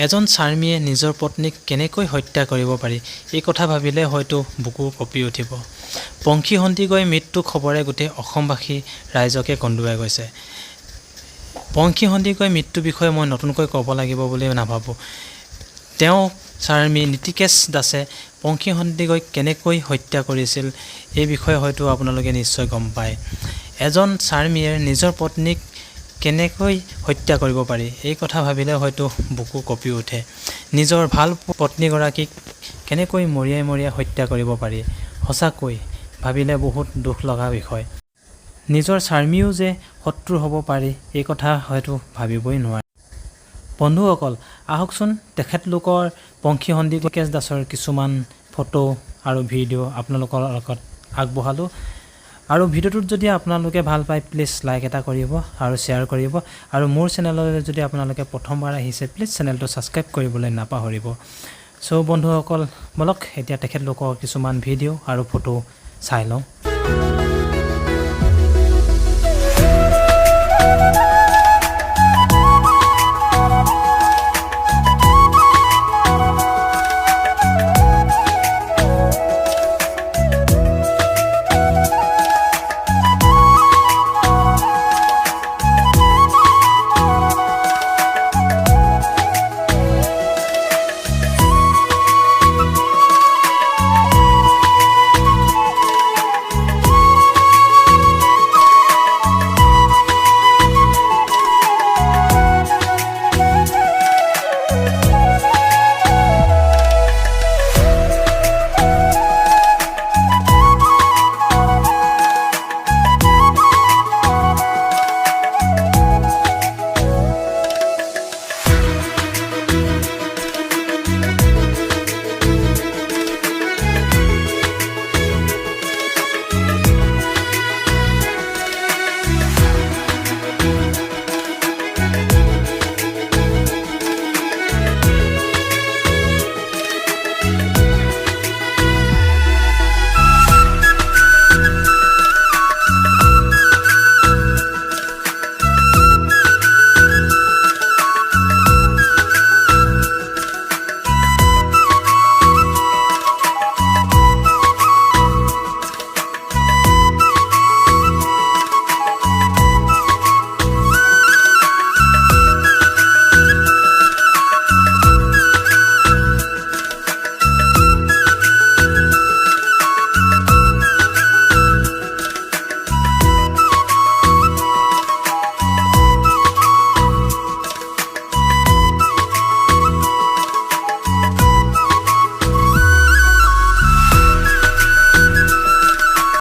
এজন স্বামীয়ে নিজৰ পত্নীক কেনেকৈ হত্যা কৰিব পাৰি এই কথা ভাবিলে হয়তো বুকু কঁপি উঠিব। পংখী সন্দিকৈৰ মৃত্যু খবৰে গোটেই অসমবাসী ৰাইজকে কন্দুৱাই গৈছে। পংখী সন্দিকৈৰ মৃত্যুৰ বিষয়ে মই নতুনকৈ ক'ব লাগিব বুলি নাভাবোঁ। তেওঁ স্বামী নীতিকেশ দাসে পংখী সন্দিকৈক কেনেকৈ হত্যা কৰিছিল এই বিষয়ে হয়তো আপোনালোকে নিশ্চয় গম পায়। এজন স্বামীয়ে নিজৰ পত্নীক কেনেকৈ হত্যা কৰিব পাৰি এই কথা ভাবিলে হয়তো বুকু কঁপি উঠে। নিজৰ ভাল পত্নীগৰাকীক কেনেকৈ মৰিয়াই মৰিয়াই হত্যা কৰিব পাৰি, সঁচাকৈ ভাবিলে বহুত দুখ লগা বিষয়। নিজৰ স্বামীও যে শত্ৰু হ'ব পাৰি এই কথা হয়তো ভাবিবই নোৱাৰে। বন্ধুসকল, আহকচোন তেখেতলোকৰ পংখী সন্দিকৈ দাসৰ কিছুমান ফটো আৰু ভিডিঅ' আপোনালোকৰ লগত আগবঢ়ালোঁ। আৰু ভিডিঅ'টোত যদি আপোনালোকে ভাল পায় প্লিজ লাইক এটা কৰিব আৰু শ্বেয়াৰ কৰিব। আৰু মোৰ চেনেললৈ যদি আপোনালোকে প্ৰথমবাৰ আহিছে প্লিজ চেনেলটো ছাবস্ক্ৰাইব কৰিবলৈ নাপাহৰিব। চ' বন্ধুসকল বলক এতিয়া তেখেতলোকৰ কিছুমান ভিডিঅ' আৰু ফটো চাই লওঁ।